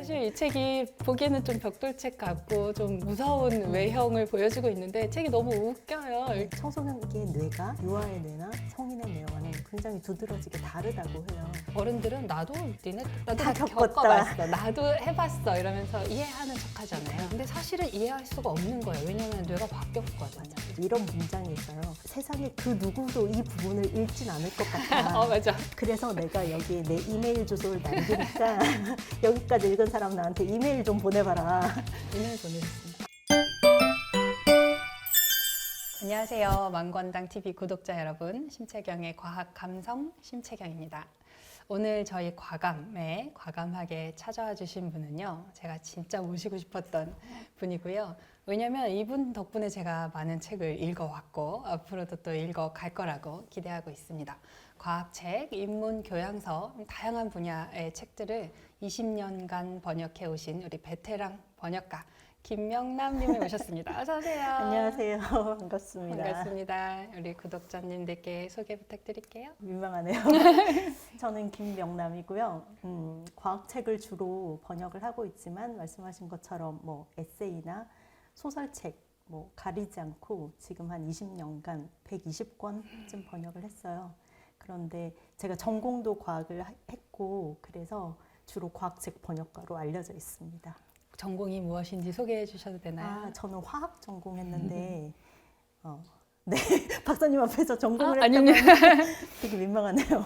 사실 이 책이 보기에는 좀 벽돌책 같고 좀 무서운 외형을 보여주고 있는데 책이 너무 웃겨요. 청소년기의 뇌가 유아의 뇌나 성인의 뇌와는 굉장히 두드러지게 다르다고 해요. 어른들은 나도 다 다 겪었다. 겪어봤어, 나도 해봤어 이러면서 이해하는 척하잖아요. 근데 사실은 이해할 수가 없는 거예요. 왜냐면 뇌가 바뀌었거든요. 이런 문장이 있어요. 세상에 그 누구도 이 부분을 읽진 않을 것 같아. 맞아. 그래서 내가 여기에 내 이메일 주소를 남기니까 여기까지 읽은 사람 나한테 이메일 좀 보내봐라. 이메일 보내겠습니다. 안녕하세요. 망건당 TV 구독자 여러분, 심채경의 과학 감성 심채경입니다. 오늘 저희 과감에 과감하게 찾아와 주신 분은요, 제가 진짜 모시고 싶었던 분이고요. 왜냐면 이분 덕분에 제가 많은 책을 읽어왔고 앞으로도 또 읽어갈 거라고 기대하고 있습니다. 과학책, 인문, 교양서, 다양한 분야의 책들을 20년간 번역해 오신 우리 베테랑 번역가 김명남님을 모셨습니다. 어서 오세요. 안녕하세요. 반갑습니다. 반갑습니다. 우리 구독자님들께 소개 부탁드릴게요. 민망하네요. 저는 김명남이고요. 과학책을 주로 번역을 하고 있지만 말씀하신 것처럼 뭐 에세이나 소설책 가리지 않고 지금 한 20년간 120권쯤 번역을 했어요. 그런데 제가 전공도 과학을 했고 그래서 주로 과학책 번역가로 알려져 있습니다. 전공이 무엇인지 소개해 주셔도 되나요? 저는 화학 전공했는데 네, 박사님 앞에서 전공을 아닙니다. 했다고 되게 민망하네요.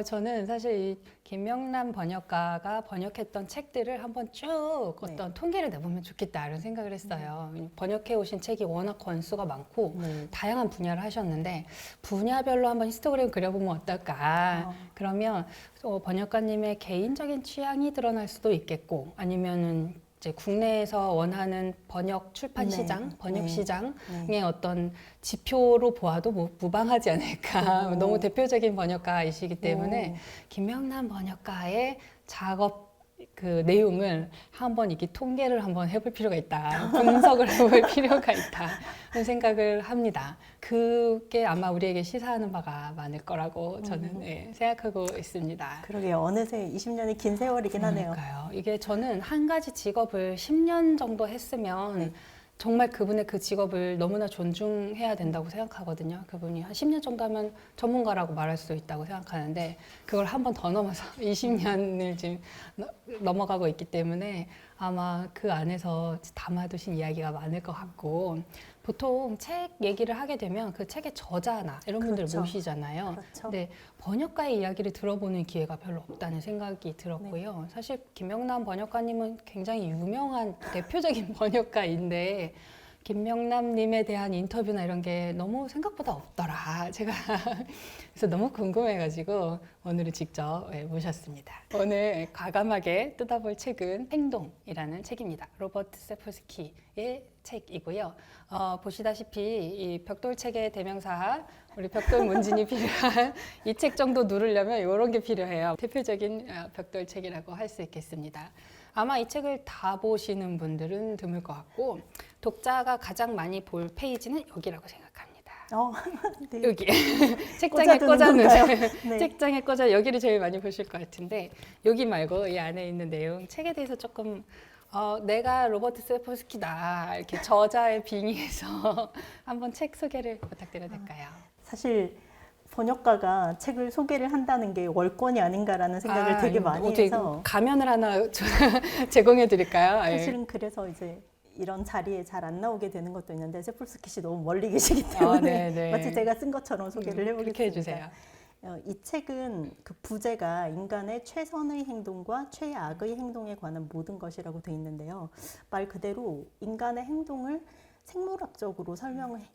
저는 사실 이 김명남 번역가가 번역했던 책들을 한번 쭉 어떤 통계를 내보면 좋겠다 이런 생각을 했어요. 번역해 오신 책이 워낙 권수가 많고 다양한 분야를 하셨는데 분야별로 한번 히스토그램 그려보면 어떨까. 그러면 번역가님의 개인적인 취향이 드러날 수도 있겠고 아니면은 이제 국내에서 원하는 번역 출판 시장, 번역 시장의 어떤 지표로 보아도 무방하지 않을까. 너무 대표적인 번역가이시기 때문에 김명남 번역가의 작업 그 내용을 한번 이렇게 통계를 한번 해볼 필요가 있다. 분석을 해볼 필요가 있다. 그런 생각을 합니다. 그게 아마 우리에게 시사하는 바가 많을 거라고 저는 생각하고 있습니다. 그러게요. 어느새 20년이 긴 세월이긴 하네요. 그러니까요. 이게 저는 한 가지 직업을 10년 정도 했으면 정말 그분의 그 직업을 너무나 존중해야 된다고 생각하거든요. 그분이 한 10년 정도 하면 전문가라고 말할 수 있다고 생각하는데 그걸 한 번 더 넘어서 20년을 지금 넘어가고 있기 때문에 아마 그 안에서 담아두신 이야기가 많을 것 같고 보통 책 얘기를 하게 되면 그 책의 저자나 이런 분들을 모시잖아요. 그렇죠. 근데 번역가의 이야기를 들어보는 기회가 별로 없다는 생각이 들었고요. 사실 김명남 번역가님은 굉장히 유명한 대표적인 번역가인데 김명남님에 대한 인터뷰나 이런 게 너무 생각보다 없더라. 제가 그래서 너무 궁금해가지고 오늘은 직접 모셨습니다. 오늘 과감하게 뜯어볼 책은 행동이라는 책입니다. 로버트 세포스키의 책이고요. 보시다시피 이 벽돌책의 대명사 우리 벽돌 문진이 필요한 이 책 정도 누르려면 이런 게 필요해요. 대표적인 벽돌책이라고 할 수 있겠습니다. 아마 이 책을 다 보시는 분들은 드물 것 같고 독자가 가장 많이 볼 페이지는 여기라고 생각합니다. 네. 여기 책장에 꽂아놓은 네. 책장에 꽂아 여기를 제일 많이 보실 것 같은데 여기 말고 이 안에 있는 내용 책에 대해서 조금 내가 로버트 세포스키다 이렇게 저자의 빙의해서 한번 책 소개를 부탁드려도 될까요? 사실 번역가가 책을 소개를 한다는 게 월권이 아닌가라는 생각을 되게 많이 해서 가면을 하나 제공해 드릴까요? 사실은 그래서 이제 이런 자리에 잘 안 나오게 되는 것도 있는데 세폴스키 씨 너무 멀리 계시기 때문에 마치 제가 쓴 것처럼 소개를 해보겠습니다. 그렇게 해주세요. 이 책은 그 부제가 인간의 최선의 행동과 최악의 행동에 관한 모든 것이라고 돼 있는데요. 말 그대로 인간의 행동을 생물학적으로 설명해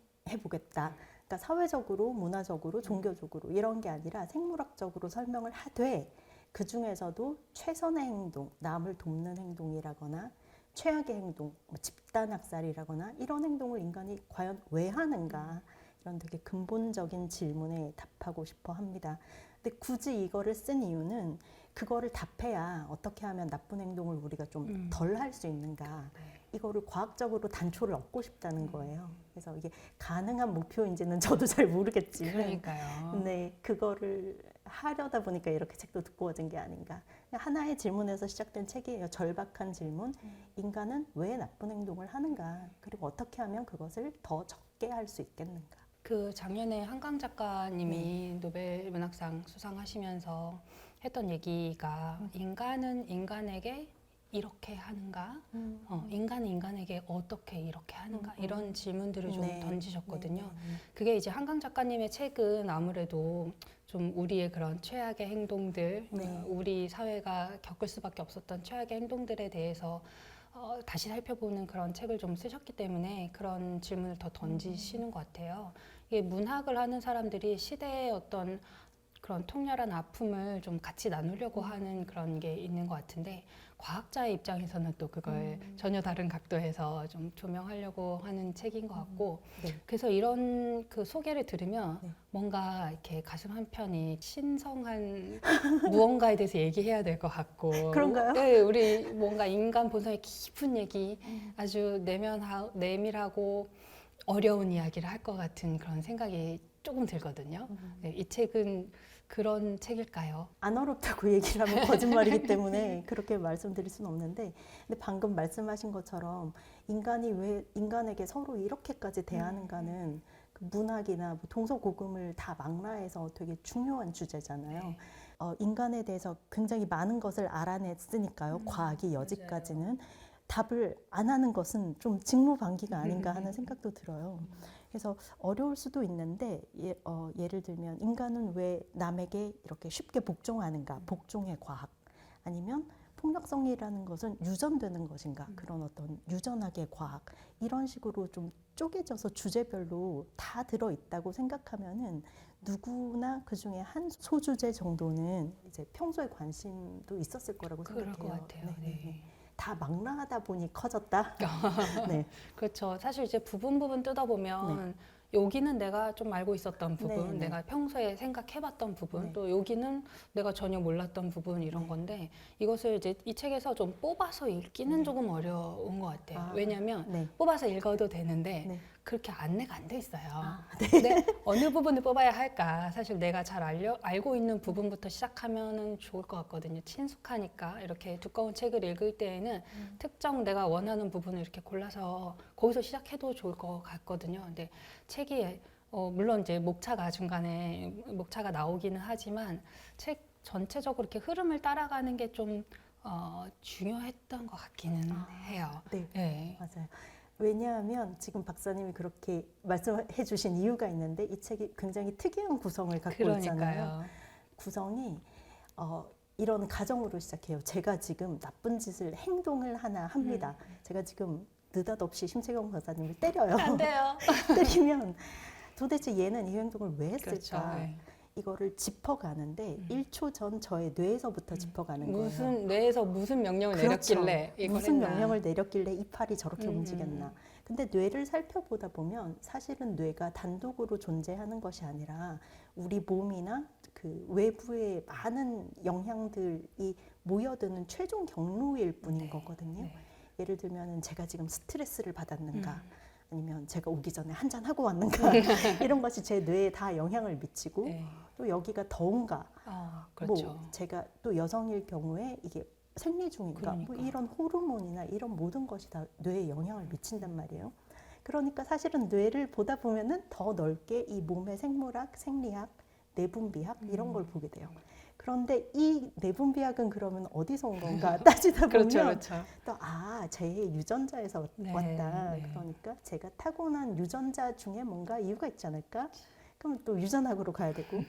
보겠다. 그러니까 사회적으로, 문화적으로, 종교적으로 이런 게 아니라 생물학적으로 설명을 하되 그 중에서도 최선의 행동, 남을 돕는 행동이라거나 최악의 행동, 집단학살이라거나 이런 행동을 인간이 과연 왜 하는가 이런 되게 근본적인 질문에 답하고 싶어 합니다. 근데 굳이 이거를 쓴 이유는 그거를 답해야 어떻게 하면 나쁜 행동을 우리가 좀 덜 할 수 있는가 이거를 과학적으로 단초를 얻고 싶다는 거예요. 그래서 이게 가능한 목표인지는 저도 잘 모르겠지만 그러니까요. 네, 그거를 하려다 보니까 이렇게 책도 두꺼워진 게 아닌가. 하나의 질문에서 시작된 책이에요. 절박한 질문. 인간은 왜 나쁜 행동을 하는가? 그리고 어떻게 하면 그것을 더 적게 할 수 있겠는가? 그 작년에 한강 작가님이 노벨 문학상 수상하시면서 했던 얘기가 인간은 인간에게 이렇게 하는가? 인간은 인간에게 어떻게 이렇게 하는가? 이런 질문들을 좀 네. 던지셨거든요. 네. 그게 이제 한강 작가님의 책은 아무래도 좀 우리의 그런 최악의 행동들, 네. 우리 사회가 겪을 수밖에 없었던 최악의 행동들에 대해서 다시 살펴보는 그런 책을 좀 쓰셨기 때문에 그런 질문을 더 던지시는 것 같아요. 이게 문학을 하는 사람들이 시대의 어떤 그런 통렬한 아픔을 좀 같이 나누려고 하는 그런 게 있는 것 같은데 과학자의 입장에서는 또 그걸 전혀 다른 각도에서 좀 조명하려고 하는 책인 것 같고 네. 그래서 이런 그 소개를 들으면 네. 뭔가 이렇게 가슴 한편이 신성한 무언가에 대해서 얘기해야 될 것 같고 그런가요? 네, 우리 뭔가 인간 본성의 깊은 얘기 아주 내밀하고 어려운 이야기를 할 것 같은 그런 생각이 조금 들거든요. 네, 이 책은 그런 책일까요? 안 어렵다고 얘기를 하면 거짓말이기 때문에 그렇게 말씀드릴 수는 없는데, 근데 방금 말씀하신 것처럼 인간이 왜 인간에게 서로 이렇게까지 대하는가는 그 문학이나 뭐 동서고금을 다 망라해서 되게 중요한 주제잖아요. 네. 인간에 대해서 굉장히 많은 것을 알아냈으니까요. 과학이 여지까지는. 답을 안 하는 것은 좀 직무방기가 아닌가 하는 생각도 들어요. 그래서 어려울 수도 있는데 예를 들면 인간은 왜 남에게 이렇게 쉽게 복종하는가? 복종의 과학. 아니면 폭력성이라는 것은 유전되는 것인가? 그런 어떤 유전학의 과학. 이런 식으로 좀 쪼개져서 주제별로 다 들어있다고 생각하면은 누구나 그 중에 한 소주제 정도는 이제 평소에 관심도 있었을 거라고 그럴 생각해요. 것 같아요. 네. 다 망라하다 보니 커졌다. 네. 그렇죠. 사실 이제 부분 뜯어보면 여기는 내가 좀 알고 있었던 부분, 네, 네. 내가 평소에 생각해봤던 부분, 네. 또 여기는 내가 전혀 몰랐던 부분 이런 건데 이것을 이제 이 책에서 좀 뽑아서 읽기는 조금 어려운 것 같아요. 아, 왜냐하면 네. 뽑아서 읽어도 되는데 네. 그렇게 안내가 안 돼 있어요. 네. 근데 어느 부분을 뽑아야 할까? 사실 내가 잘 알고 있는 부분부터 시작하면은 좋을 것 같거든요. 친숙하니까 이렇게 두꺼운 책을 읽을 때에는 특정 내가 원하는 부분을 이렇게 골라서 거기서 시작해도 좋을 것 같거든요. 근데 책이 물론 이제 중간에 목차가 나오기는 하지만 책 전체적으로 이렇게 흐름을 따라가는 게 좀 중요했던 것 같기는 해요. 네. 네. 맞아요. 왜냐하면 지금 박사님이 그렇게 말씀해 주신 이유가 있는데 이 책이 굉장히 특이한 구성을 갖고 있잖아요. 그러니까요. 구성이 이런 가정으로 시작해요. 제가 지금 나쁜 행동을 하나 합니다. 제가 지금 느닷없이 심채경 박사님을 때려요. 안 돼요. 때리면 도대체 얘는 이 행동을 왜 했을까? 그렇죠. 네. 이거를 짚어가는데 1초 전 저의 뇌에서부터 짚어가는 거예요. 무슨 뇌에서 무슨 명령을 그렇죠. 내렸길래 이걸 무슨 했나. 명령을 내렸길래 이 팔이 저렇게 움직였나. 근데 뇌를 살펴보다 보면 사실은 뇌가 단독으로 존재하는 것이 아니라 우리 몸이나 그 외부의 많은 영향들이 모여드는 최종 경로일 뿐인 거거든요. 네. 예를 들면 제가 지금 스트레스를 받았는가, 아니면 제가 오기 전에 한잔 하고 왔는가 이런 것이 제 뇌에 다 영향을 미치고 네. 또 여기가 더운가, 그렇죠. 뭐 제가 또 여성일 경우에 이게 생리 중인가, 뭐 그러니까. 이런 호르몬이나 이런 모든 것이 다 뇌에 영향을 미친단 말이에요. 그러니까 사실은 뇌를 보다 보면은 더 넓게 이 몸의 생물학, 생리학, 내분비학 이런 걸 보게 돼요. 그런데 이 내분비학은 그러면 어디서 온 건가 따지다 보면 그렇죠. 또 제 유전자에서 네, 왔다. 네. 그러니까 제가 타고난 유전자 중에 뭔가 이유가 있지 않을까? 그럼 또 유전학으로 가야 되고.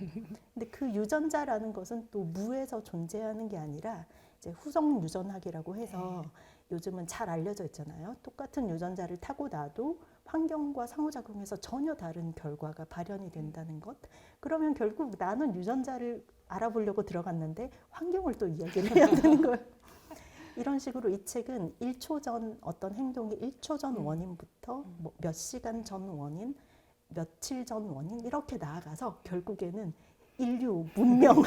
근데 그 유전자라는 것은 또 무에서 존재하는 게 아니라 이제 후성 유전학이라고 해서 요즘은 잘 알려져 있잖아요. 똑같은 유전자를 타고 나도 환경과 상호작용해서 전혀 다른 결과가 발현이 된다는 것. 그러면 결국 나는 유전자를 알아보려고 들어갔는데 환경을 또 이야기를 해야 되는 거예요. 이런 식으로 이 책은 1초 전 어떤 행동이 1초 전 원인부터 뭐 몇 시간 전 원인, 며칠 전 원인 이렇게 나아가서 결국에는 인류 문명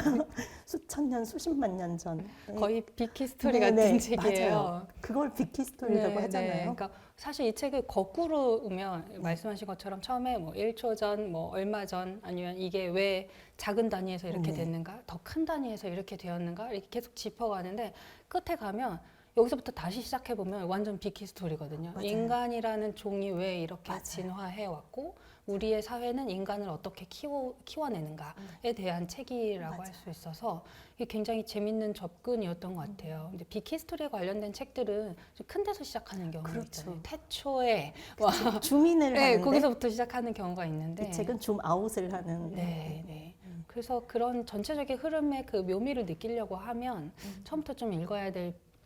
수천 년, 수십만 년 전 거의 비키스토리 네, 같은 네, 책이에요. 맞아요. 그걸 비키스토리라고 네, 하잖아요. 네. 그러니까 사실 이 책을 거꾸로 보면 말씀하신 것처럼 처음에 뭐 1초 전, 뭐 얼마 전, 아니면 이게 왜 작은 단위에서 이렇게 네. 됐는가, 더 큰 단위에서 이렇게 되었는가 이렇게 계속 짚어가는데 끝에 가면 여기서부터 다시 시작해 보면 완전 비키스토리거든요. 맞아요. 인간이라는 종이 왜 이렇게 맞아요. 진화해 왔고 우리의 사회는 인간을 어떻게 키워내는가에 대한 책이라고 할 수 있어서 이게 굉장히 재밌는 접근이었던 것 같아요. 근데 비키스토리에 관련된 책들은 좀 큰 데서 시작하는 경우가 그렇죠. 있잖아요. 태초에 줌인을 네, 하는데 거기서부터 시작하는 경우가 있는데 이 책은 줌아웃을 하는 네, 네. 그래서 그런 전체적인 흐름의 그 묘미를 느끼려고 하면 처음부터 좀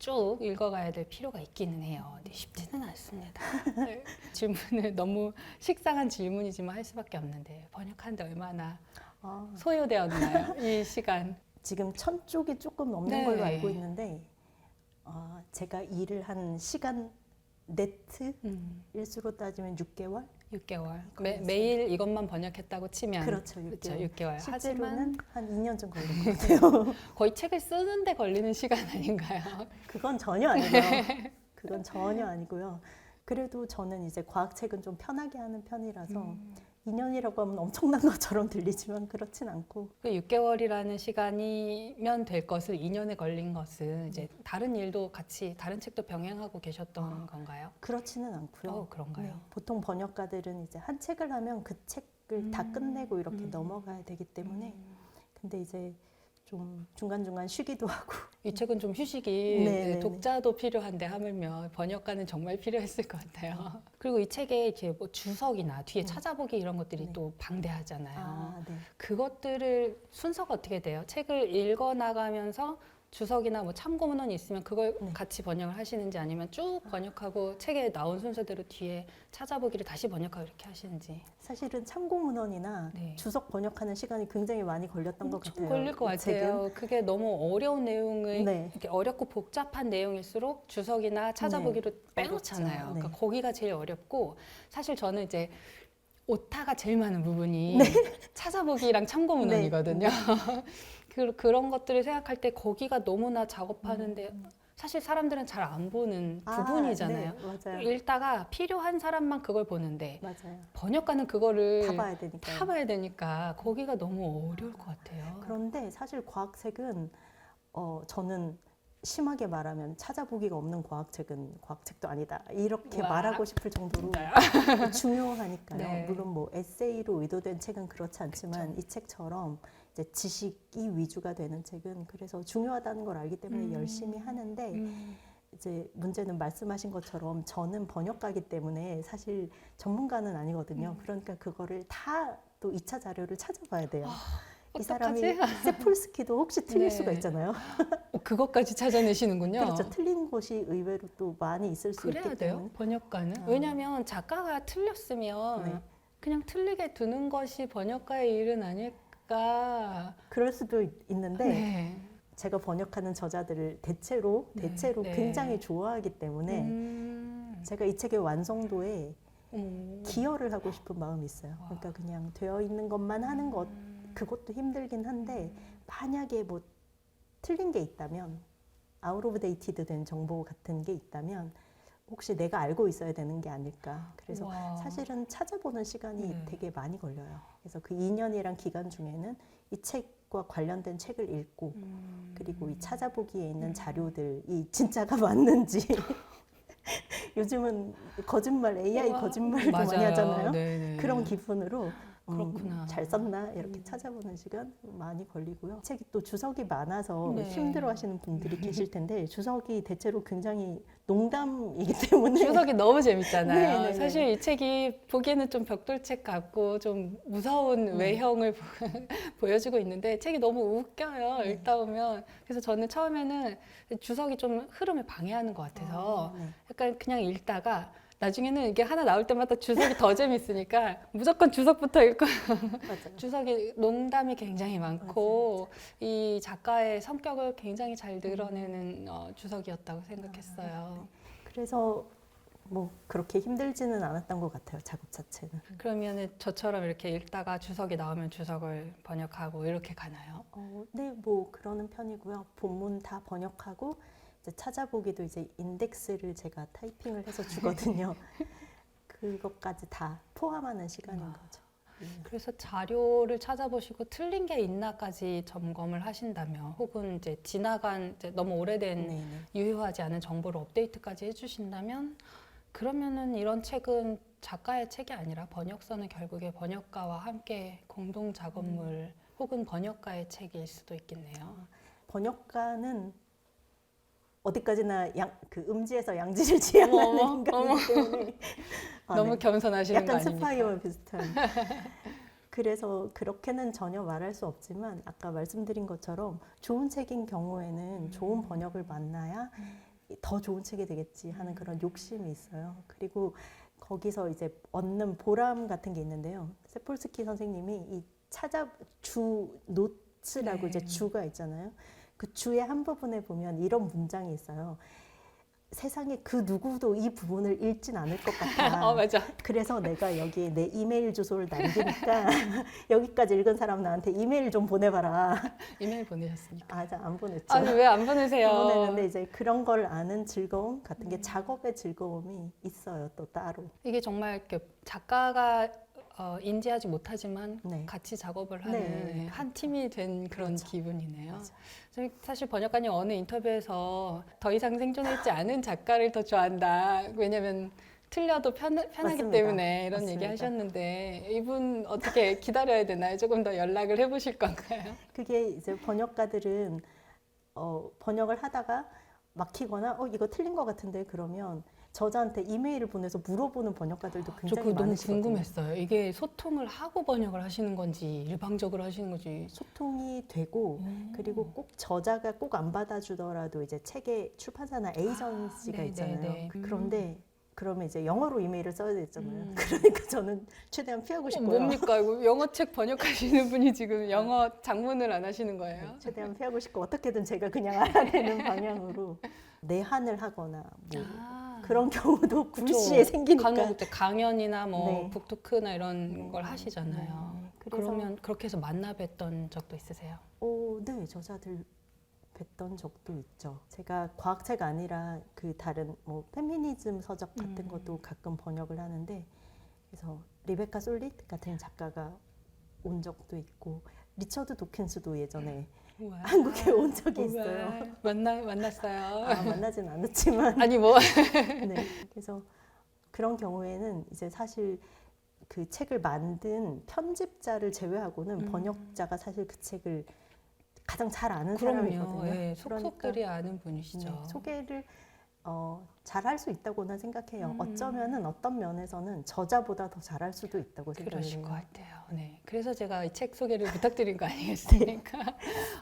쭉 읽어가야 될 필요가 있기는 해요. 근데 쉽지는 않습니다. 네. 질문을 너무 식상한 질문이지만 할 수밖에 없는데 번역하는데 얼마나 아, 소요되었나요? 이 시간. 지금 1000쪽이 조금 넘는 네. 걸로 알고 있는데 제가 일을 한 시간 네트 일수로 따지면 6개월? 6개월. 걸렸어요. 매일 이것만 번역했다고 치면 그렇죠, 그렇죠, 6개월. 6개월. 하지만 실제로는 한 2년 좀 걸린 것 같아요. 거의 책을 쓰는데 걸리는 시간 아닌가요? 그건 전혀 아니고요. 그건 전혀 아니고요. 그래도 저는 이제 과학책은 좀 편하게 하는 편이라서 2년이라고 하면 엄청난 것처럼 들리지만 그렇진 않고 그 6개월이라는 시간이면 될 것을 2년에 걸린 것은 이제 다른 일도 같이 다른 책도 병행하고 계셨던 건가요? 그렇지는 않고요. 그런가요? 네, 보통 번역가들은 이제 한 책을 하면 그 책을 다 끝내고 이렇게 넘어가야 되기 때문에 근데 이제 좀 중간중간 쉬기도 하고 이 책은 좀 휴식이 네, 독자도 필요한데 하물며 번역가는 정말 필요했을 것 같아요. 그리고 이 책에 이제 뭐 주석이나 뒤에 찾아보기 이런 것들이 또 방대하잖아요. 네. 그것들을 순서가 어떻게 돼요? 책을 읽어 나가면서 주석이나 뭐 참고 문헌이 있으면 그걸 같이 번역을 하시는지 아니면 쭉 번역하고 책에 나온 순서대로 뒤에 찾아보기를 다시 번역하고 이렇게 하시는지. 사실은 참고 문헌이나 네. 주석 번역하는 시간이 굉장히 많이 걸렸던 것 엄청 같아요. 걸릴 것 이 책은. 같아요. 그게 너무 어려운 내용을 네. 이렇게 어렵고 복잡한 내용일수록 주석이나 찾아보기로 빼놓잖아요. 어렵죠. 그러니까 거기가 제일 어렵고 사실 저는 이제 오타가 제일 많은 부분이 찾아보기랑 참고 문헌이거든요. 그런 것들을 생각할 때 거기가 너무나 작업하는데 사실 사람들은 잘 안 보는 부분이잖아요. 네, 맞아요. 읽다가 필요한 사람만 그걸 보는데 맞아요. 번역가는 그거를 다 봐야 되니까. 다 봐야 되니까 거기가 너무 어려울 것 같아요. 그런데 사실 과학책은 저는 심하게 말하면 찾아보기가 없는 과학책은 과학책도 아니다. 이렇게 와. 말하고 싶을 정도로 중요하니까요. 네. 물론 뭐 에세이로 의도된 책은 그렇지 않지만 이 책처럼 이제 지식이 위주가 되는 책은 그래서 중요하다는 걸 알기 때문에 열심히 하는데 이제 문제는 말씀하신 것처럼 저는 번역가이기 때문에 사실 전문가는 아니거든요. 그러니까 그거를 다 또 2차 자료를 찾아봐야 돼요. 이 사람이 세폴스키도 혹시 틀릴 네. 수가 있잖아요. 그것까지 찾아내시는군요. 그렇죠. 틀린 곳이 의외로 또 많이 있을 수 그래야 있기 돼요, 때문에. 번역가는. 왜냐하면 작가가 틀렸으면 네. 그냥 틀리게 두는 것이 번역가의 일은 아닐까. 그럴 수도 있는데 네. 제가 번역하는 저자들을 대체로 네. 굉장히 좋아하기 때문에 제가 이 책의 완성도에 기여를 하고 싶은 마음이 있어요. 그러니까 그냥 되어 있는 것만 하는 것 그것도 힘들긴 한데 만약에 뭐 틀린 게 있다면 아웃 오브 데이티드 된 정보 같은 게 있다면 혹시 내가 알고 있어야 되는 게 아닐까. 그래서 와. 사실은 찾아보는 시간이 네. 되게 많이 걸려요. 그래서 그 2년이란 기간 중에는 이 책과 관련된 책을 읽고 그리고 이 찾아보기에 있는 자료들이 진짜가 맞는지 요즘은 거짓말, AI 거짓말도 많이 맞아요. 하잖아요. 네네. 그런 기분으로 그렇구나. 잘 썼나 이렇게 찾아보는 시간 많이 걸리고요. 책이 또 주석이 많아서 네. 힘들어하시는 분들이 계실 텐데 주석이 대체로 굉장히 농담이기 때문에 주석이 너무 재밌잖아요. 네, 네, 네. 사실 이 책이 보기에는 좀 벽돌책 같고 좀 무서운 외형을 보여주고 있는데 책이 너무 웃겨요. 읽다 보면. 그래서 저는 처음에는 주석이 좀 흐름을 방해하는 것 같아서 네. 약간 그냥 읽다가 나중에는 이게 하나 나올 때마다 주석이 더 재밌으니까 무조건 주석부터 읽고 맞아요. 주석이 농담이 굉장히 많고 이 작가의 성격을 굉장히 잘 드러내는 주석이었다고 생각했어요. 그래서 뭐 그렇게 힘들지는 않았던 것 같아요. 작업 자체는. 그러면은 저처럼 이렇게 읽다가 주석이 나오면 주석을 번역하고 이렇게 가나요? 네, 뭐 그러는 편이고요. 본문 다 번역하고 이제 찾아보기도 이제 인덱스를 제가 타이핑을 해서 주거든요. 그것까지 다 포함하는 시간인 거죠. 그래서 자료를 찾아보시고 틀린 게 있나까지 점검을 하신다면, 혹은 이제 지나간 이제 너무 오래된 네네. 유효하지 않은 정보를 업데이트까지 해주신다면, 그러면은 이런 책은 작가의 책이 아니라 번역서는 결국에 번역가와 함께 공동 작업물 혹은 번역가의 책일 수도 있겠네요. 번역가는 어디까지나 그 음지에서 양지를 지향하는 어머, 인간이기 때문에 너무 네. 겸손하시는 거 약간 아닙니까? 스파이와 비슷한. 그래서 그렇게는 전혀 말할 수 없지만 아까 말씀드린 것처럼 좋은 책인 경우에는 좋은 번역을 만나야 더 좋은 책이 되겠지 하는 그런 욕심이 있어요. 그리고 거기서 이제 얻는 보람 같은 게 있는데요. 세폴스키 선생님이 이 주 노츠라고 네. 이제 주가 있잖아요. 그 주의 한 부분에 보면 이런 문장이 있어요. 세상에 그 누구도 이 부분을 읽진 않을 것 같아. 맞아. 그래서 내가 여기에 내 이메일 주소를 남기니까 여기까지 읽은 사람 나한테 이메일 좀 보내봐라. 이메일 보내셨습니까? 안 보냈죠. 아니, 왜 안 보내세요? 안 보내는데 이제 그런 걸 아는 즐거움 같은 게 작업의 즐거움이 있어요. 또 따로. 이게 정말 이렇게 작가가 인지하지 못하지만 네. 같이 작업을 네, 하는 한 팀이 된 그런 그렇죠. 기분이네요. 맞아. 저희 사실 번역가님 어느 인터뷰에서 더 이상 생존하지 않은 작가를 더 좋아한다. 왜냐면 틀려도 편하기 맞습니다. 때문에 이런 맞습니다. 얘기 하셨는데, 이분 어떻게 기다려야 되나요? 조금 더 연락을 해보실 건가요? 그게 이제 번역가들은 번역을 하다가 막히거나 이거 틀린 것 같은데 그러면 저자한테 이메일을 보내서 물어보는 번역가들도 저 굉장히 그거 너무 많으시거든요. 궁금했어요. 이게 소통을 하고 번역을 하시는 건지 일방적으로 하시는 건지. 소통이 되고 그리고 꼭 저자가 꼭 안 받아주더라도 이제 책의 출판사나 에이전시가 네, 있잖아요. 네, 네. 그런데 그러면 이제 영어로 이메일을 써야 되잖아요. 음. 그러니까 저는 최대한 피하고 싶고요. 뭡니까 이거? 영어 책 번역하시는 분이 지금 영어 장문을 안 하시는 거예요? 최대한 피하고 싶고 어떻게든 제가 그냥 알아내는 방향으로 내한을 하거나 뭐 그런 경우도 굴시에 생기니까. 간혹 이제 강연이나 뭐 네. 북토크나 이런 걸 하시잖아요. 네. 그래서 그러면 그렇게 해서 만나 뵀던 적도 있으세요? 네, 저자들 뵀던 적도 있죠. 제가 과학책 아니라 그 다른 뭐 페미니즘 서적 같은 것도 가끔 번역을 하는데, 그래서 리베카 솔릿 같은 작가가 온 적도 있고, 리처드 도킨스도 예전에 우와. 한국에 온 적이 우와. 있어요. 만났어요. 만나진 않았지만. 아니 뭐 네. 그래서 그런 경우에는 이제 사실 그 책을 만든 편집자를 제외하고는 번역자가 사실 그 책을 가장 잘 아는 그럼요. 사람이거든요. 예, 속속들이 아는 분이시죠. 네, 소개를 잘할 수 있다고는 생각해요. 어쩌면은 어떤 면에서는 저자보다 더 잘할 수도 있다고 그러실 생각해요. 것 같아요. 네. 그래서 제가 이 책 소개를 부탁드린 거 아니겠습니까?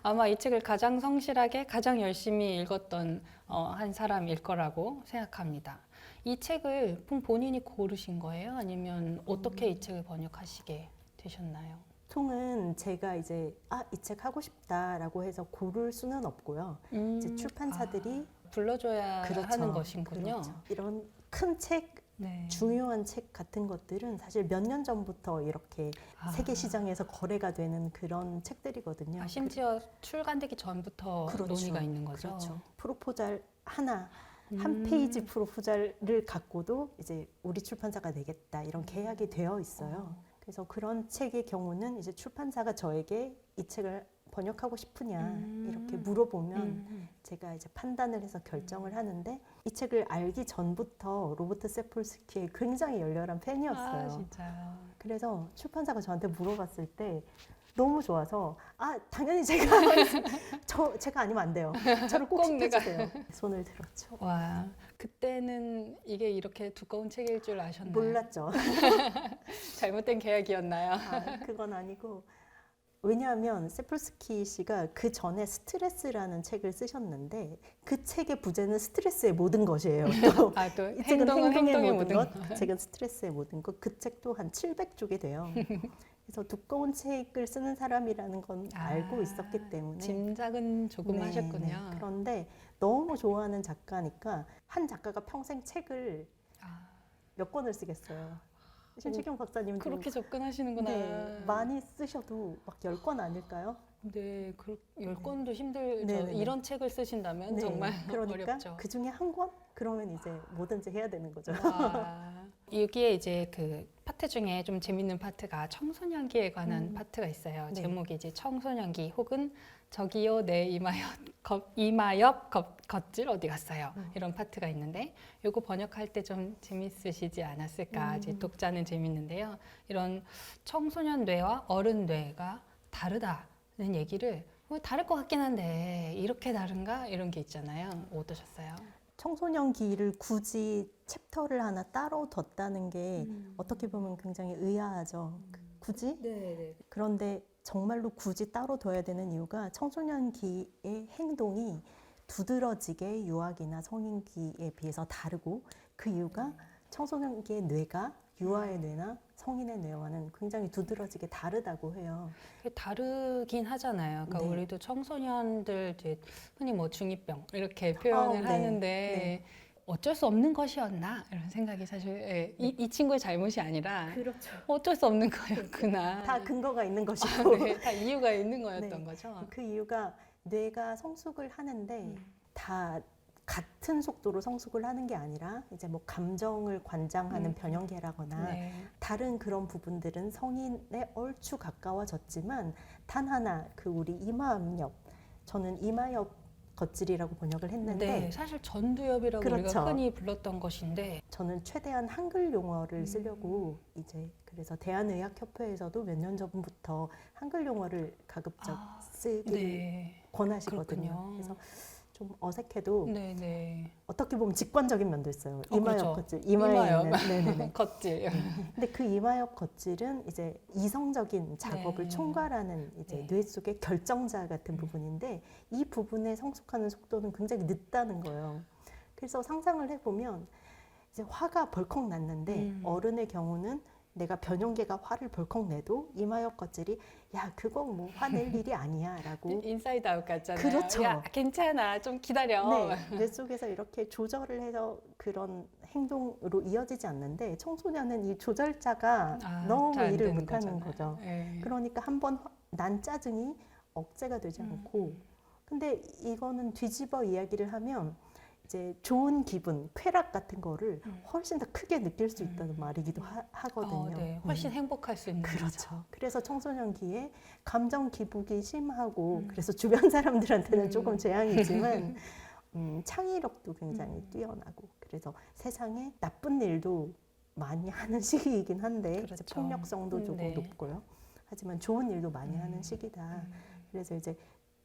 아마 이 책을 가장 성실하게, 가장 열심히 읽었던 한 사람일 거라고 생각합니다. 이 책을 본인이 고르신 거예요? 아니면 어떻게 이 책을 번역하시게 되셨나요? 보통은 제가 이제 이 책 하고 싶다라고 해서 고를 수는 없고요. 이제 출판사들이 불러줘야 그렇죠. 하는 것이군요. 그렇죠. 이런 큰 책, 네. 중요한 책 같은 것들은 사실 몇 년 전부터 이렇게 세계 시장에서 거래가 되는 그런 책들이거든요. 심지어 출간되기 전부터 그렇죠. 논의가 있는 거죠. 그렇죠. 프로포잘 하나, 한 페이지 프로포잘을 갖고도 이제 우리 출판사가 내겠다 이런 계약이 되어 있어요. 그래서 그런 책의 경우는 이제 출판사가 저에게 이 책을 번역하고 싶으냐 이렇게 물어보면 제가 이제 판단을 해서 결정을 하는데, 이 책을 알기 전부터 로버트 세폴스키의 굉장히 열렬한 팬이었어요. 진짜요. 그래서 출판사가 저한테 물어봤을 때 너무 좋아서 당연히 제가 제가 아니면 안 돼요. 저를 꼭 시켜주세요. 손을 들었죠. 와, 그때는 이게 이렇게 두꺼운 책일 줄 아셨나요? 몰랐죠. 잘못된 계약이었나요? 그건 아니고, 왜냐하면 세폴스키 씨가 그 전에 스트레스라는 책을 쓰셨는데 그 책의 부제는 스트레스의 모든 것이에요. 또 또 이 책은 행동은 행동의 행동의 모든 모든 것, 그 책은 스트레스의 모든 것. 그 책도 한 700쪽이 돼요. 그래서 두꺼운 책을 쓰는 사람이라는 건 알고 있었기 때문에 짐작은 조금 하셨군요. 그런데 너무 좋아하는 작가니까 한 작가가 평생 책을 몇 권을 쓰겠어요. 신치경 박사님도 그렇게 접근하시는구나. 네, 많이 쓰셔도 막 10권 아닐까요? 네, 10권도 힘들죠. 네네네. 이런 책을 쓰신다면 네, 정말 그러니까 어렵죠. 그 중에 한 권? 그러면 이제 뭐든지 해야 되는 거죠. 와. 여기에 이제 그 파트 중에 좀 재밌는 파트가 청소년기에 관한 파트가 있어요. 네. 제목이 이제 청소년기 혹은 저기요 내 이마옆 겉질 어디 갔어요? 이런 파트가 있는데 이거 번역할 때 좀 재밌으시지 않았을까? 이제 독자는 재밌는데요. 이런 청소년 뇌와 어른 뇌가 다르다는 얘기를 다를 것 같긴 한데 이렇게 다른가? 이런 게 있잖아요. 어떠셨어요? 청소년기를 굳이 챕터를 하나 따로 뒀다는 게 어떻게 보면 굉장히 의아하죠. 굳이? 네. 그런데 정말로 굳이 따로 둬야 되는 이유가 청소년기의 행동이 두드러지게 유아기나 성인기에 비해서 다르고 그 이유가 청소년기의 뇌가 유아의 뇌나 성인의 뇌와는 굉장히 두드러지게 다르다고 해요. 다르긴 하잖아요. 그러니까 네. 우리도 청소년들 이제 흔히 뭐 중2병 이렇게 표현을 네. 하는데 네. 어쩔 수 없는 것이었나 이런 생각이 사실 이 친구의 잘못이 아니라 그렇죠. 어쩔 수 없는 거였구나. 다 근거가 있는 것이고 네, 다 이유가 있는 거였던 네. 거죠. 그 이유가 뇌가 성숙을 하는데 다 같은 속도로 성숙을 하는 게 아니라 이제 뭐 감정을 관장하는 변형계라거나 네. 다른 그런 부분들은 성인에 얼추 가까워졌지만 단 하나 그 우리 이마옆 저는 이마옆 겉질이라고 번역을 했는데 네, 사실 전두엽이라고 그렇죠. 우리가 흔히 불렀던 것인데 저는 최대한 한글 용어를 쓰려고 이제 그래서 대한의학협회에서도 몇 년 전부터 한글 용어를 가급적 쓰기를 네, 권하시거든요. 그렇군요. 그래서 좀 어색해도 네. 어떻게 보면 직관적인 면도 있어요. 이마옆 그렇죠. 겉질, 이마에 이마옆. 있는 네네네. 겉질. 근데 그 이마옆 겉질은 이제 이성적인 작업을 네. 총괄하는 이제 네. 뇌 속의 결정자 같은 부분인데 이 부분에 성숙하는 속도는 굉장히 늦다는 거예요. 그래서 상상을 해보면 이제 화가 벌컥 났는데 어른의 경우는 내가 변형계가 화를 벌컥 내도 이마옆 겉질이 야 그거 뭐 화낼 일이 아니야라고 인사이드 아웃 같잖아요. 그렇죠. 야, 괜찮아. 좀 기다려. 네, 뇌 속에서 이렇게 조절을 해서 그런 행동으로 이어지지 않는데 청소년은 이 조절자가 너무 잘안 일을 되는 못하는 거잖아요. 거죠. 네. 그러니까 한번 난 짜증이 억제가 되지 않고 근데 이거는 뒤집어 이야기를 하면 이제 좋은 기분, 쾌락 같은 거를 훨씬 더 크게 느낄 수 있다는 말이기도 하거든요. 네, 훨씬 행복할 수 있는 거죠. 그렇죠. 그래서 청소년기에 감정 기복이 심하고 그래서 주변 사람들한테는 조금 재앙이지만 창의력도 굉장히 뛰어나고 그래서 세상에 나쁜 일도 많이 하는 시기이긴 한데 그렇죠. 이제 폭력성도 조금 네. 높고요. 하지만 좋은 일도 많이 하는 시기다. 그래서 이제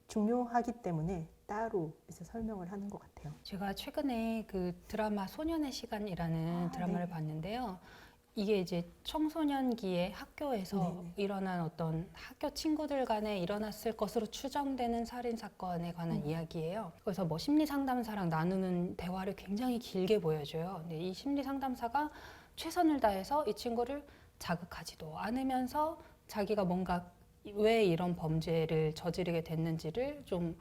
중요하기 때문에 따로 이제 설명을 하는 것 같아요. 제가 최근에 그 드라마 소년의 시간이라는 드라마를 네. 봤는데요. 이게 이제 청소년기에 학교에서 네네. 일어난 어떤 학교 친구들 간에 일어났을 것으로 추정되는 살인 사건에 관한 이야기예요. 그래서 뭐 심리 상담사랑 나누는 대화를 굉장히 길게 보여줘요. 근데 이 심리 상담사가 최선을 다해서 이 친구를 자극하지도 않으면서 자기가 뭔가 왜 이런 범죄를 저지르게 됐는지를 좀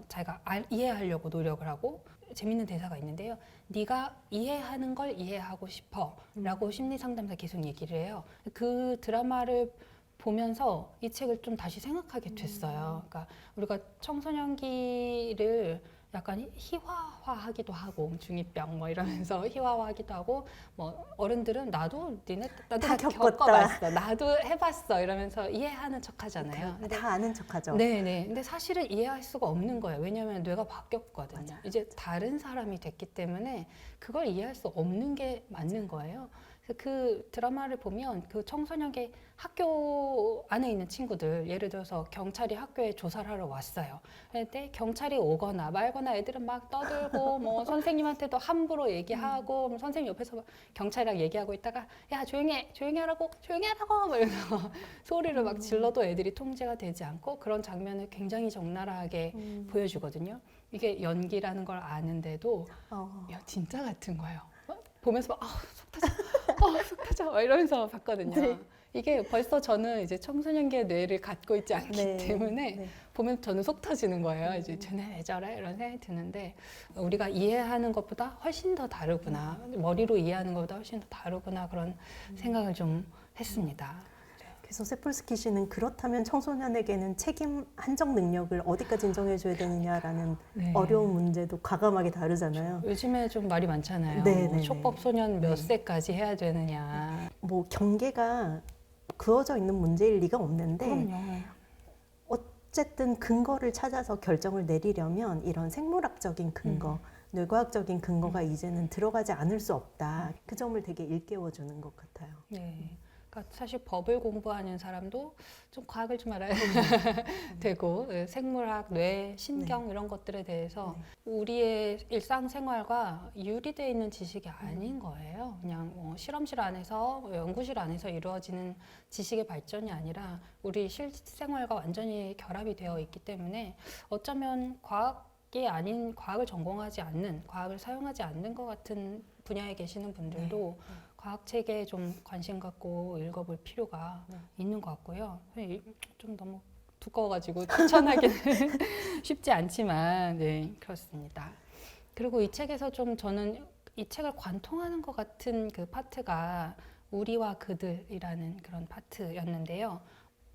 자기가 이해하려고 노력을 하고 재밌는 대사가 있는데요. 네가 이해하는 걸 이해하고 싶어 라고 심리상담사 계속 얘기를 해요. 그 드라마를 보면서 이 책을 좀 다시 생각하게 됐어요. 그러니까 우리가 청소년기를 약간 희화화하기도 하고 중2병 뭐 이러면서 희화화하기도 하고 뭐 어른들은 나도 다 겪어봤어 나도 해봤어 이러면서 이해하는 척하잖아요. 근데 다 아는 척하죠. 네네. 근데 사실은 이해할 수가 없는 거예요. 왜냐하면 뇌가 바뀌었거든요. 맞아요. 이제 다른 사람이 됐기 때문에 그걸 이해할 수 없는 게 맞는 거예요. 그래서 그 드라마를 보면 그 청소년기 학교 안에 있는 친구들, 예를 들어서 경찰이 학교에 조사를 하러 왔어요. 그런데 경찰이 오거나 말거나 애들은 막 떠들고 뭐 선생님한테도 함부로 얘기하고 뭐 선생님 옆에서 막 경찰이랑 얘기하고 있다가 야 조용히 하라고 막 이러면서 소리를 막 질러도 애들이 통제가 되지 않고 그런 장면을 굉장히 적나라하게 보여주거든요. 이게 연기라는 걸 아는데도 야, 진짜 같은 거예요. 보면서 막 속 터져 막 이러면서 봤거든요. 네. 이게 벌써 저는 이제 청소년기의 뇌를 갖고 있지 않기 네. 때문에 네. 보면 저는 속 터지는 거예요. 이제 쟤네 왜 저래? 이런 생각이 드는데 우리가 이해하는 것보다 훨씬 더 다르구나. 머리로 이해하는 것보다 훨씬 더 다르구나. 그런 생각을 좀 했습니다. 그래서 세폴스키 씨는 그렇다면 청소년에게는 책임 한정 능력을 어디까지 인정해줘야 되느냐라는 네. 어려운 문제도 과감하게 다루잖아요. 요즘에 좀 말이 많잖아요. 네, 뭐 네, 촉법 네. 소년 몇 네. 세까지 해야 되느냐. 뭐 경계가 그어져 있는 문제일 리가 없는데 그럼요. 어쨌든 근거를 찾아서 결정을 내리려면 이런 생물학적인 근거, 뇌과학적인 근거가 이제는 들어가지 않을 수 없다. 그 점을 되게 일깨워주는 것 같아요. 네. 그러니까 사실 법을 공부하는 사람도 좀 과학을 좀 알아야 되고 생물학, 뇌, 신경 이런 것들에 대해서 우리의 일상생활과 유리되어 있는 지식이 아닌 거예요. 그냥 뭐 실험실 안에서 연구실 안에서 이루어지는 지식의 발전이 아니라 우리 실생활과 완전히 결합이 되어 있기 때문에 어쩌면 과학이 아닌 과학을 전공하지 않는 과학을 사용하지 않는 것 같은 분야에 계시는 분들도 과학책에 좀 관심 갖고 읽어볼 필요가 있는 것 같고요. 좀 너무 두꺼워가지고 추천하기는 쉽지 않지만 네 그렇습니다. 그리고 이 책에서 좀 저는 이 책을 관통하는 것 같은 그 파트가 우리와 그들이라는 그런 파트였는데요.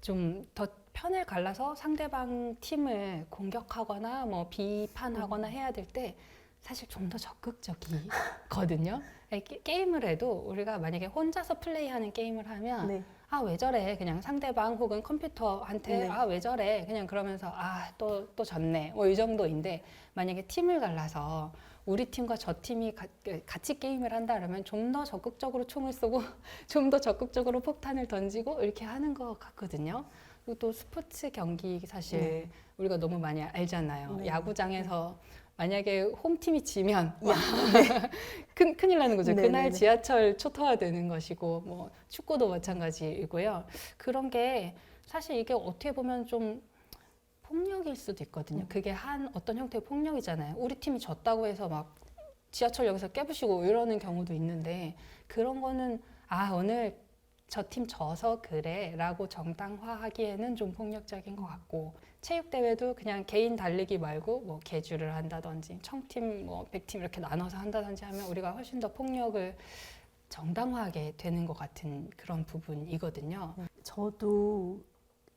좀 더 편을 갈라서 상대방 팀을 공격하거나 뭐 비판하거나 해야 될 때 사실 좀 더 적극적이거든요. 게임을 해도 우리가 만약에 혼자서 플레이하는 게임을 하면 네. 아 왜 저래 그냥 상대방 혹은 컴퓨터한테 네. 아 왜 저래 그냥 그러면서 아 또 졌네 뭐 이 정도인데 만약에 팀을 갈라서 우리 팀과 저 팀이 같이 게임을 한다 그러면 좀 더 적극적으로 총을 쏘고 좀 더 적극적으로 폭탄을 던지고 이렇게 하는 것 같거든요. 그리고 또 스포츠 경기 사실 네. 우리가 너무 많이 알잖아요. 네. 야구장에서 만약에 홈팀이 지면 큰일 나는 거죠. 네, 그날 네, 네. 지하철 초토화되는 것이고 뭐 축구도 마찬가지이고요. 그런 게 사실 이게 어떻게 보면 좀 폭력일 수도 있거든요. 그게 한 어떤 형태의 폭력이잖아요. 우리 팀이 졌다고 해서 막 지하철역에서 깨부시고 이러는 경우도 있는데 그런 거는 아 오늘 저 팀 져서 그래 라고 정당화하기에는 좀 폭력적인 것 같고 체육대회도 그냥 개인 달리기 말고 뭐 계주를 한다든지 청팀 뭐 100팀 이렇게 나눠서 한다든지 하면 우리가 훨씬 더 폭력을 정당화하게 되는 것 같은 그런 부분이거든요. 저도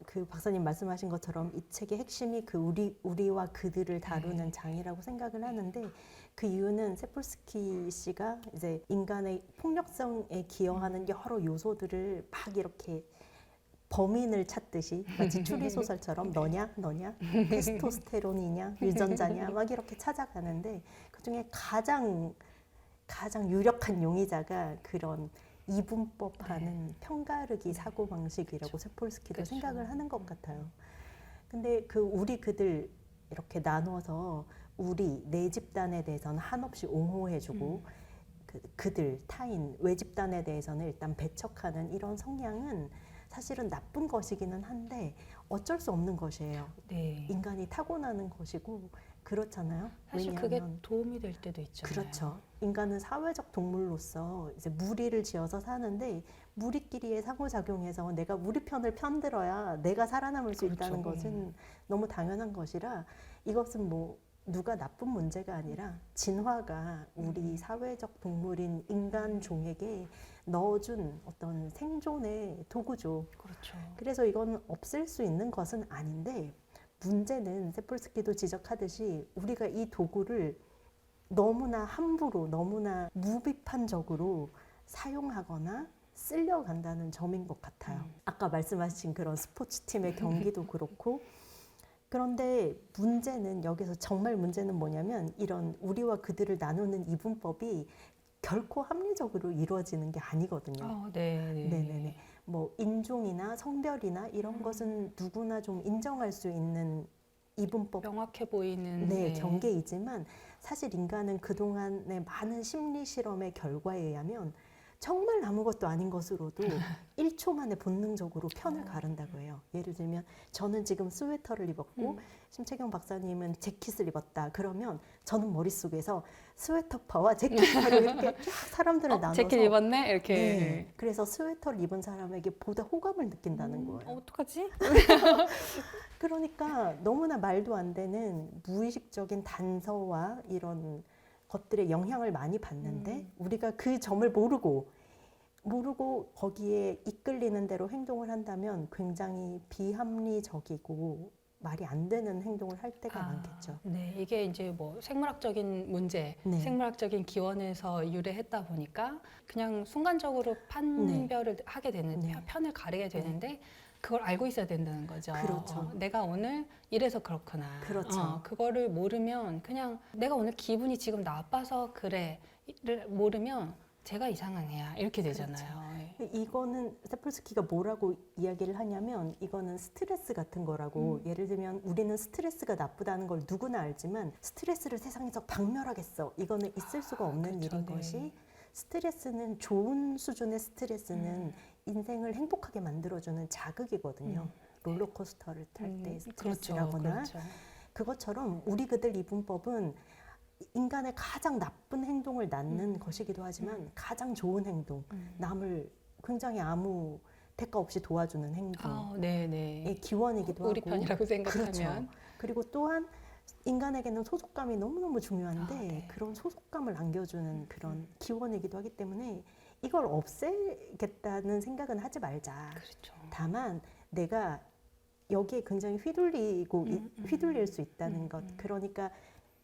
그 박사님 말씀하신 것처럼 이 책의 핵심이 그 우리와 그들을 다루는 장이라고 생각을 하는데 그 이유는 세폴스키 씨가 이제 인간의 폭력성에 기여하는 여러 요소들을 막 이렇게 범인을 찾듯이 마치 추리 소설처럼 너냐 테스토스테론이냐 유전자냐 막 이렇게 찾아가는데 그중에 가장 유력한 용의자가 그런 이분법하는 편가르기 사고 방식이라고 세폴스키도 생각을 하는 것 같아요. 근데 그 우리 그들 이렇게 나눠서 우리 내 집단에 대해서는 한없이 옹호해주고 그들 타인 외 집단에 대해서는 일단 배척하는 이런 성향은 사실은 나쁜 것이기는 한데 어쩔 수 없는 것이에요. 네. 인간이 타고나는 것이고 그렇잖아요. 사실 그게 도움이 될 때도 있잖아요. 그렇죠. 인간은 사회적 동물로서 이제 무리를 지어서 사는데 무리끼리의 상호작용에서 내가 우리 편을 편들어야 내가 살아남을 수 있다는 것은 너무 당연한 것이라 이것은 뭐 누가 나쁜 문제가 아니라 진화가 우리 사회적 동물인 인간 종에게 넣어준 어떤 생존의 도구죠. 그렇죠. 그래서 이건 없앨 수 있는 것은 아닌데 문제는 세폴스키도 지적하듯이 우리가 이 도구를 너무나 함부로 너무나 무비판적으로 사용하거나 쓸려간다는 점인 것 같아요. 아까 말씀하신 그런 스포츠팀의 경기도 그렇고 그런데 문제는 여기서 정말 문제는 뭐냐면 이런 우리와 그들을 나누는 이분법이 결코 합리적으로 이루어지는 게 아니거든요. 네네네. 뭐 인종이나 성별이나 이런 것은 누구나 좀 인정할 수 있는 이분법 명확해 보이는 경계이지만 사실 인간은 그동안의 많은 심리 실험의 결과에 의하면 정말 아무것도 아닌 것으로도 1초 만에 본능적으로 편을 가른다고 해요. 예를 들면 저는 지금 스웨터를 입었고 심채경 박사님은 재킷을 입었다. 그러면 저는 머릿속에서 스웨터파와 재킷파로 이렇게 쫙 사람들을 나눠서 재킷 입었네? 이렇게. 네, 그래서 스웨터를 입은 사람에게 보다 호감을 느낀다는 거예요. 어떡하지? 그러니까 너무나 말도 안 되는 무의식적인 단서와 이런 것들의 영향을 많이 받는데 우리가 그 점을 모르고 거기에 이끌리는 대로 행동을 한다면 굉장히 비합리적이고 말이 안 되는 행동을 할 때가 많겠죠. 네, 이게 이제 뭐 생물학적인 문제, 네. 생물학적인 기원에서 유래했다 보니까 그냥 순간적으로 판별을 하게 되는, 네. 편을 가르게 되는데 그걸 알고 있어야 된다는 거죠. 그렇죠. 내가 오늘 이래서 그렇구나. 그렇죠. 그거를 모르면 그냥 내가 오늘 기분이 지금 나빠서 그래를 모르면 제가 이상한 애야 이렇게 되잖아요. 이거는 세폴스키가 뭐라고 이야기를 하냐면 이거는 스트레스 같은 거라고 예를 들면 우리는 스트레스가 나쁘다는 걸 누구나 알지만 스트레스를 세상에서 박멸하겠어. 이거는 있을 수가 없는 그렇죠. 일인 네. 것이 스트레스는 좋은 수준의 스트레스는 인생을 행복하게 만들어주는 자극이거든요. 롤러코스터를 탈 때 스트레스라거나 그렇죠. 그것처럼 우리 그들 이분법은 인간의 가장 나쁜 행동을 낳는 것이기도 하지만 가장 좋은 행동, 남을 굉장히 아무 대가 없이 도와주는 행동의 네네. 기원이기도 우리 하고 편이라고 생각하면. 그렇죠. 그리고 또한 인간에게는 소속감이 너무너무 중요한데 네. 그런 소속감을 안겨주는 그런 기원이기도 하기 때문에 이걸 없애겠다는 생각은 하지 말자. 그렇죠. 다만 내가 여기에 굉장히 휘둘릴 수 있다는 것. 그러니까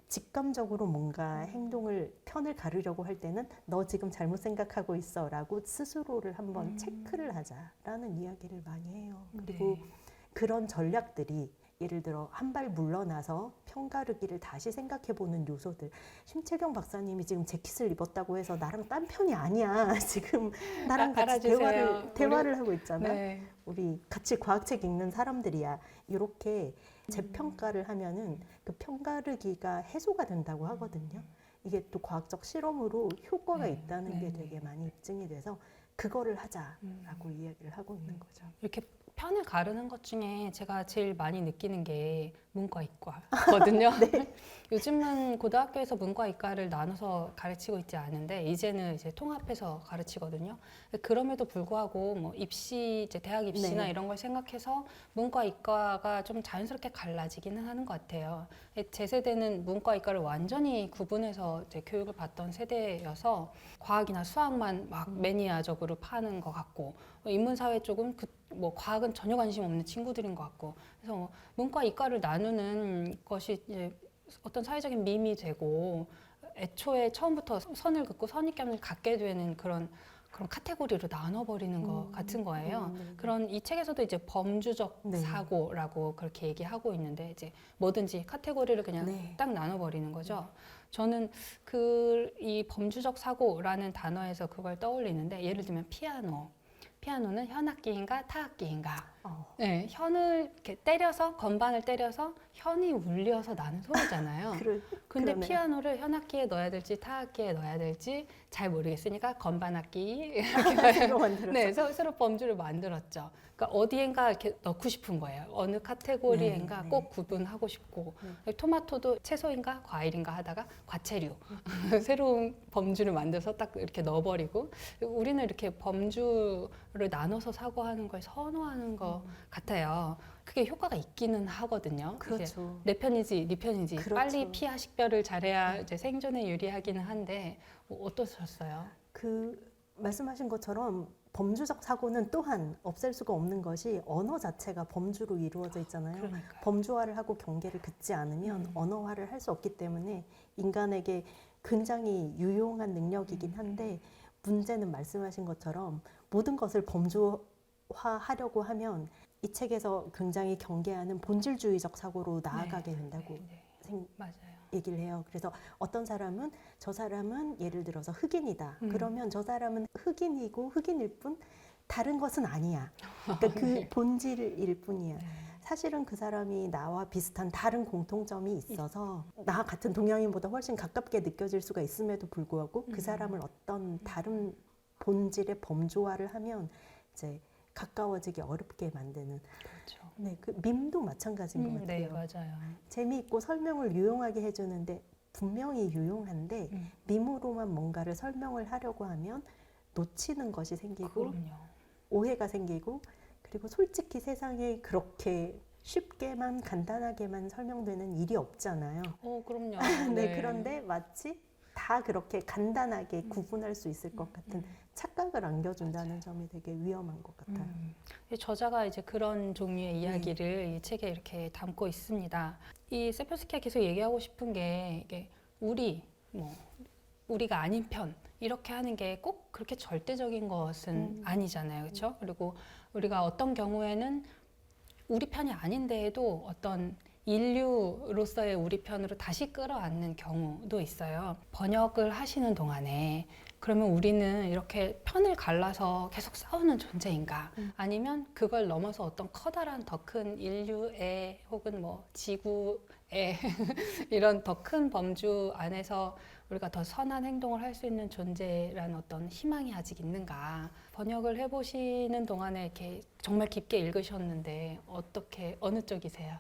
직감적으로 뭔가 행동을 편을 가르려고 할 때는 너 지금 잘못 생각하고 있어 라고 스스로를 한번 체크를 하자라는 이야기를 많이 해요. 그리고 그런 전략들이 예를 들어 한 발 물러나서 편가르기를 다시 생각해보는 요소들. 심채경 박사님이 지금 재킷을 입었다고 해서 나랑 딴 편이 아니야. 지금 나랑 같이 알아주세요. 대화를 하고 있잖아. 네. 우리 같이 과학책 읽는 사람들이야. 이렇게 재평가를 하면은 그 편가르기가 해소가 된다고 하거든요. 이게 또 과학적 실험으로 효과가 있다는 게 되게 많이 입증이 돼서 그거를 하자라고 이야기를 하고 있는 거죠. 이렇게 편을 가르는 것 중에 제가 제일 많이 느끼는 게 문과 이과거든요. 요즘은 고등학교에서 문과 이과를 나눠서 가르치고 있지 않은데 이제는 이제 통합해서 가르치거든요. 그럼에도 불구하고 뭐 입시 이제 대학 입시나 네. 이런 걸 생각해서 문과 이과가 좀 자연스럽게 갈라지기는 하는 것 같아요. 제 세대는 문과 이과를 완전히 구분해서 이제 교육을 받던 세대여서 과학이나 수학만 막 매니아적으로 파는 것 같고 인문사회 쪽은 뭐 과학은 전혀 관심 없는 친구들인 것 같고 그래서 뭐 문과 이과를 나누는 것이 이제 어떤 사회적인 밈이 되고 애초에 처음부터 선을 긋고 선입견을 갖게 되는 그런 카테고리로 나눠버리는 것 같은 거예요. 그런 이 책에서도 이제 범주적 사고라고 그렇게 얘기하고 있는데 이제 뭐든지 카테고리를 그냥 딱 나눠버리는 거죠. 저는 이 범주적 사고라는 단어에서 그걸 떠올리는데 예를 들면 피아노는 현악기인가 타악기인가. 네, 현을 이렇게 때려서 건반을 때려서 현이 울려서 나는 소리잖아요. 근데 그러네요. 피아노를 현악기에 넣어야 될지 타악기에 넣어야 될지 잘 모르겠으니까 건반악기 이렇게 네, 서로 범주를 만들었죠. 그러니까 어디엔가 이렇게 넣고 싶은 거예요. 어느 카테고리엔가 꼭 구분하고 싶고 토마토도 채소인가 과일인가 하다가 과채류 새로운 범주를 만들어서 딱 이렇게 넣어버리고 우리는 이렇게 범주를 나눠서 사고하는 걸 선호하는 것 같아요. 그게 효과가 있기는 하거든요. 그렇죠. 내 편이지, 네 편이지. 그렇죠. 빨리 피하 식별을 잘해야 이제 생존에 유리하기는 한데 어떠셨어요? 말씀하신 것처럼 범주적 사고는 또한 없앨 수가 없는 것이 언어 자체가 범주로 이루어져 있잖아요. 그러니까요. 범주화를 하고 경계를 긋지 않으면 언어화를 할 수 없기 때문에 인간에게 굉장히 유용한 능력이긴 한데 문제는 말씀하신 것처럼 모든 것을 범주화하려고 하면 이 책에서 굉장히 경계하는 본질주의적 사고로 나아가게 된다고 맞아요. 얘기를 해요. 그래서 어떤 사람은 저 사람은 예를 들어서 흑인이다. 그러면 저 사람은 흑인이고 흑인일 뿐 다른 것은 아니야. 그러니까 그 본질일 뿐이야. 사실은 그 사람이 나와 비슷한 다른 공통점이 있어서 나 같은 동양인보다 훨씬 가깝게 느껴질 수가 있음에도 불구하고 그 사람을 어떤 다른 본질의 범조화를 하면 이제 가까워지기 어렵게 만드는 그렇죠. 네, 그 밈도 마찬가지인 것 같아요. 네, 맞아요. 재미있고 설명을 유용하게 해주는데 분명히 유용한데 밈으로만 뭔가를 설명을 하려고 하면 놓치는 것이 생기고 그럼요. 오해가 생기고 그리고 솔직히 세상에 그렇게 쉽게만 간단하게만 설명되는 일이 없잖아요. 그럼요. 네, 그런데 마치 다 그렇게 간단하게 구분할 수 있을 것 같은 착각을 안겨준다는 점이 되게 위험한 것 같아요. 이 저자가 이제 그런 종류의 이야기를 이 책에 이렇게 담고 있습니다. 이 세표스키가 계속 얘기하고 싶은 게 이게 우리가 아닌 편 이렇게 하는 게 꼭 그렇게 절대적인 것은 아니잖아요, 그렇죠? 그리고 우리가 어떤 경우에는 우리 편이 아닌데도 어떤 인류로서의 우리 편으로 다시 끌어안는 경우도 있어요. 번역을 하시는 동안에 그러면 우리는 이렇게 편을 갈라서 계속 싸우는 존재인가? 아니면 그걸 넘어서 어떤 커다란 더 큰 인류의 혹은 지구의 이런 더 큰 범주 안에서 우리가 더 선한 행동을 할 수 있는 존재라는 어떤 희망이 아직 있는가? 번역을 해보시는 동안에 이렇게 정말 깊게 읽으셨는데 어느 쪽이세요?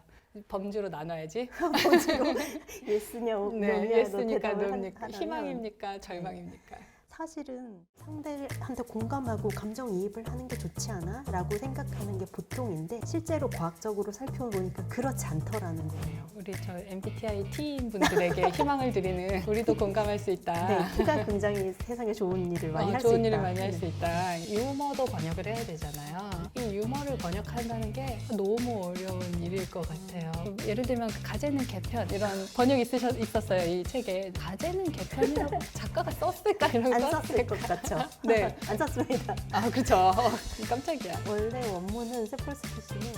범주로 나눠야지. 범주로 예스냐 예스니까 노냐로 노입니까? 희망입니까? 절망입니까? 사실은 상대한테 공감하고 감정이입을 하는 게 좋지 않아? 라고 생각하는 게 보통인데 실제로 과학적으로 살펴보니까 그렇지 않더라는 거예요. 우리 저 MBTI T인 분들에게 희망을 드리는 우리도 공감할 수 있다. 네, T가 굉장히 세상에 좋은 일을 많이 할 수 있다. 좋은 일을 많이 할 수 있다. 유머도 번역을 해야 되잖아요. 이 유머를 번역한다는 게 너무 어려운 일일 것 같아요. 예를 들면 가재는 개편 이런 번역 있었어요. 이 책에 가재는 개편이라고 작가가 썼을까 이런 안 거 썼을 것 같죠? 네. 안 썼습니다. 그렇죠. 깜짝이야. 원래 원문은 세폴스키 씨는